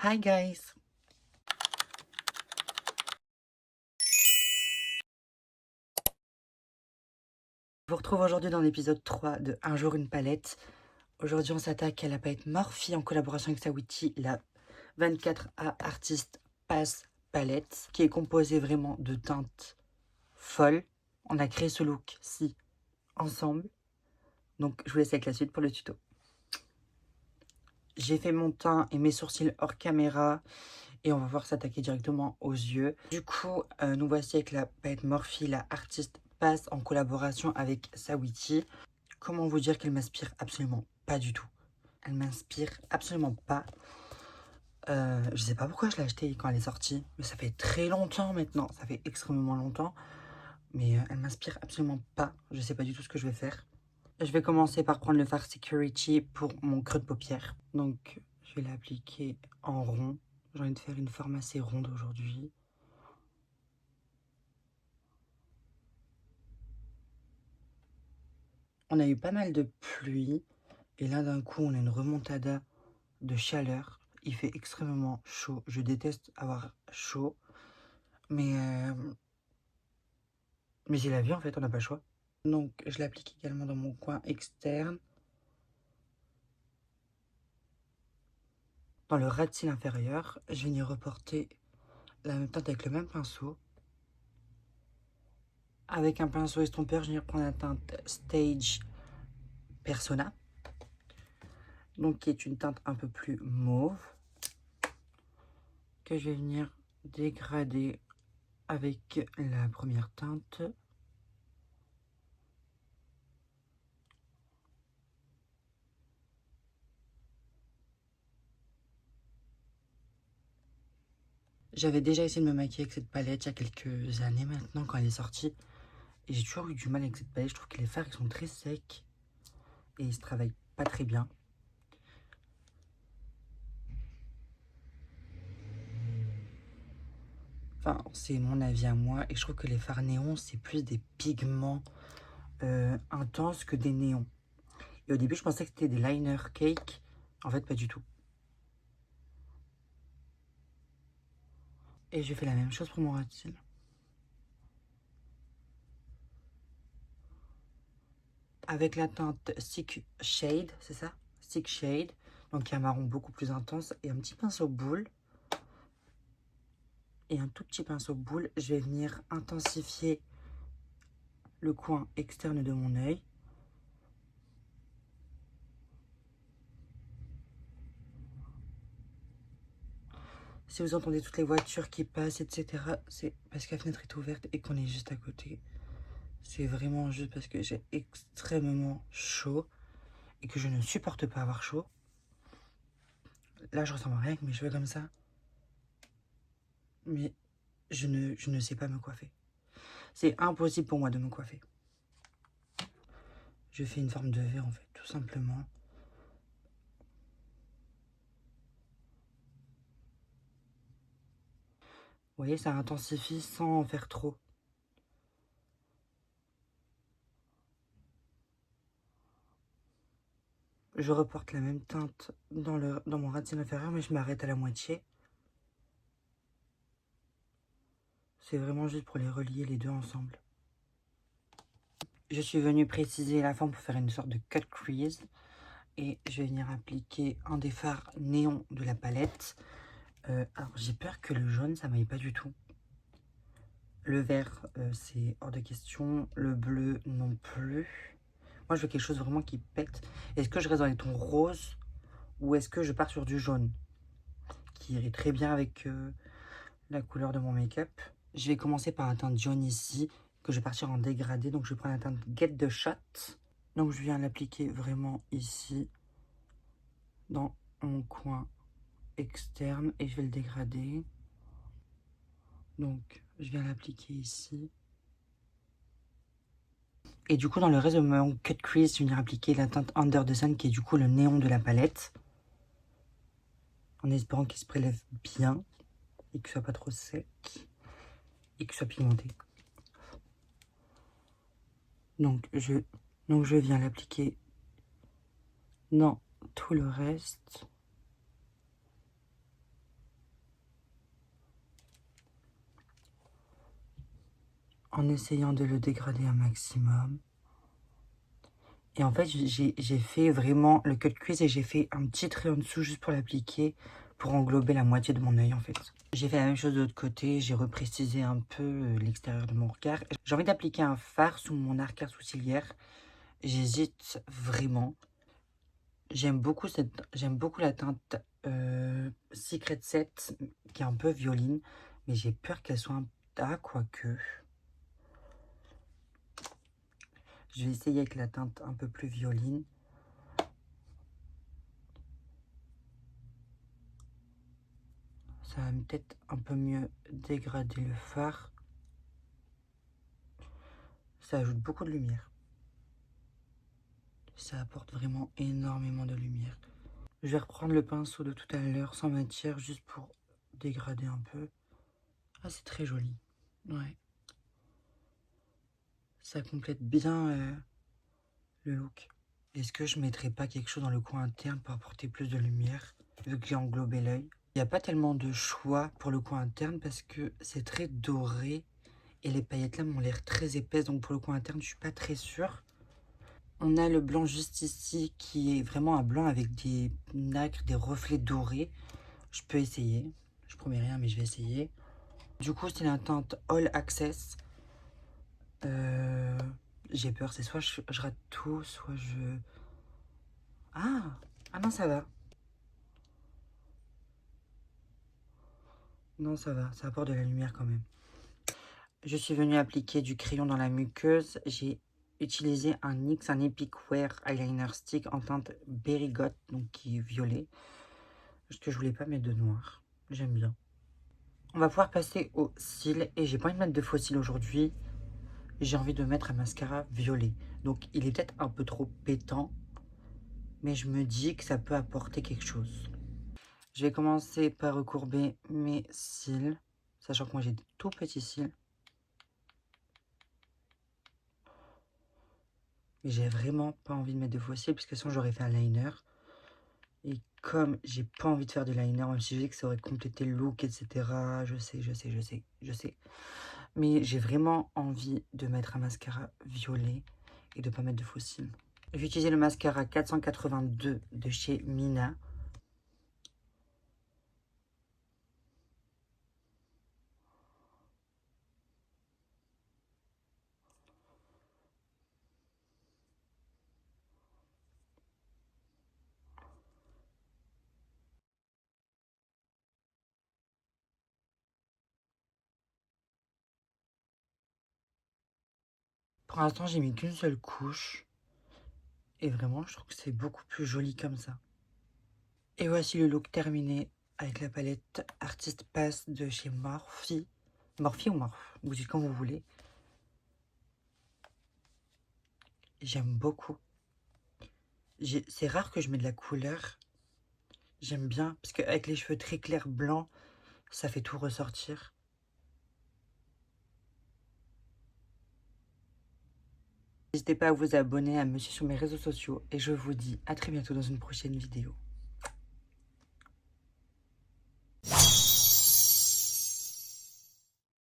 Hi guys! Je vous retrouve aujourd'hui dans l'épisode 3 de Un jour une palette. Aujourd'hui on s'attaque à la palette Morphe en collaboration avec Saweetie, la 24A Artist Pass palette, qui est composée vraiment de teintes folles. On a créé ce look-ci ensemble, donc je vous laisse avec la suite pour le tuto. J'ai fait mon teint et mes sourcils hors caméra et on va voir s'attaquer directement aux yeux. Du coup, nous voici avec la palette Morphe, la Artist Pass en collaboration avec Saweetie. Comment vous dire qu'elle m'inspire absolument pas du tout. Elle m'inspire absolument pas. Je sais pas pourquoi je l'ai achetée quand elle est sortie, mais ça fait très longtemps maintenant. Ça fait extrêmement longtemps. Mais elle m'inspire absolument pas. Je sais pas du tout ce que je vais faire. Je vais commencer par prendre le fard Security pour mon creux de paupière. Donc, je vais l'appliquer en rond. J'ai envie de faire une forme assez ronde aujourd'hui. On a eu pas mal de pluie. Et là, d'un coup, on a une remontada de chaleur. Il fait extrêmement chaud. Je déteste avoir chaud. Mais c'est la vie en fait, on n'a pas le choix. Donc je l'applique également dans mon coin externe. Dans le ras de cils inférieur, je vais y reporter la même teinte avec le même pinceau. Avec un pinceau estompeur, je vais reprendre la teinte Stage Persona. Donc qui est une teinte un peu plus mauve. Que je vais venir dégrader avec la première teinte. J'avais déjà essayé de me maquiller avec cette palette il y a quelques années maintenant quand elle est sortie. Et j'ai toujours eu du mal avec cette palette. Je trouve que les fards ils sont très secs. Et ils se travaillent pas très bien. Enfin, c'est mon avis à moi. Et je trouve que les fards néons, c'est plus des pigments intenses que des néons. Et au début, je pensais que c'était des liner cake. En fait, pas du tout. Et j'ai fait la même chose pour mon ras de cils. Avec la teinte Sick Shade, c'est ça? Sick Shade. Donc, il y a un marron beaucoup plus intense. Et un petit pinceau boule. Et un tout petit pinceau boule. Je vais venir intensifier le coin externe de mon œil. Si vous entendez toutes les voitures qui passent, etc., c'est parce que la fenêtre est ouverte et qu'on est juste à côté. C'est vraiment juste parce que j'ai extrêmement chaud et que je ne supporte pas avoir chaud. Là, je ressemble à rien avec mes cheveux comme ça. Mais je ne sais pas me coiffer. C'est impossible pour moi de me coiffer. Je fais une forme de V en fait, tout simplement. Vous voyez, ça intensifie sans en faire trop. Je reporte la même teinte dans mon ras de cils inférieur, mais je m'arrête à la moitié. C'est vraiment juste pour les relier les deux ensemble. Je suis venue préciser la forme pour faire une sorte de cut crease. Et je vais venir appliquer un des fards néons de la palette. Alors j'ai peur que le jaune ça m'aille pas du tout. Le vert c'est hors de question. Le bleu non plus. Moi je veux quelque chose vraiment qui pète. Est-ce que je reste dans les tons roses ou est-ce que je pars sur du jaune qui irait très bien avec la couleur de mon make-up. Je vais commencer par la teinte jaune ici que je vais partir en dégradé. Donc je vais prendre la teinte Get the Shot. Donc je viens l'appliquer vraiment ici dans mon coin externe et je vais le dégrader. Donc je viens l'appliquer ici. Et du coup dans le reste de mon cut crease, je viens appliquer la teinte Under the Sun qui est du coup le néon de la palette. En espérant qu'il se prélève bien et que ce soit pas trop sec et que ce soit pigmenté. Donc je viens l'appliquer dans tout le reste. en essayant de le dégrader un maximum. Et en fait, j'ai fait vraiment le cut crease et j'ai fait un petit trait en dessous juste pour l'appliquer, pour englober la moitié de mon œil en fait. J'ai fait la même chose de l'autre côté, j'ai reprécisé un peu l'extérieur de mon regard. J'ai envie d'appliquer un fard sous mon arcade sourcilière. J'hésite vraiment. J'aime beaucoup la teinte Secret 7 qui est un peu violine, mais j'ai peur qu'elle soit un... Ah, quoique... Je vais essayer avec la teinte un peu plus violine. Ça va peut-être un peu mieux dégrader le fard. Ça ajoute beaucoup de lumière. Ça apporte vraiment énormément de lumière. Je vais reprendre le pinceau de tout à l'heure sans matière juste pour dégrader un peu. Ah, c'est très joli. Ouais. Ça complète bien le look. Est-ce que je mettrais pas quelque chose dans le coin interne pour apporter plus de lumière, vu que j'ai englobé l'œil? Il n'y a pas tellement de choix pour le coin interne parce que c'est très doré et les paillettes là m'ont l'air très épaisses, donc pour le coin interne je suis pas très sûre. On a le blanc juste ici qui est vraiment un blanc avec des nacres, des reflets dorés. Je peux essayer, je promets rien mais je vais essayer. Du coup c'est la teinte All Access. J'ai peur, c'est soit je rate tout, soit je... Ah, ah non, ça va. Non, ça va, ça apporte de la lumière quand même. Je suis venue appliquer du crayon dans la muqueuse. J'ai utilisé un NYX, un Epic Wear Eyeliner Stick en teinte Berry-Got, donc qui est violet. Parce que je voulais pas mettre de noir. J'aime bien. On va pouvoir passer aux cils. Et j'ai pas envie de mettre de faux cils aujourd'hui. J'ai envie de mettre un mascara violet. Donc il est peut-être un peu trop pétant. Mais je me dis que ça peut apporter quelque chose. Je vais commencer par recourber mes cils, sachant que moi j'ai des tout petits cils. Mais j'ai vraiment pas envie de mettre de faux cils, puisque sinon j'aurais fait un liner. Et comme j'ai pas envie de faire de liner, même si je sais que ça aurait complété le look, etc. Je sais. Mais j'ai vraiment envie de mettre un mascara violet et de pas mettre de faux cils. Je vais utiliser le mascara 482 de chez Mina. Pour l'instant, j'ai mis qu'une seule couche. Et vraiment, je trouve que c'est beaucoup plus joli comme ça. Et voici le look terminé avec la palette Artist Pass de chez Morphe. Morphe ou Morphe, vous dites comme vous voulez. J'aime beaucoup. C'est rare que je mets de la couleur. J'aime bien, parce qu'avec les cheveux très clairs blancs, ça fait tout ressortir. N'hésitez pas à vous abonner, à me suivre sur mes réseaux sociaux. Et je vous dis à très bientôt dans une prochaine vidéo.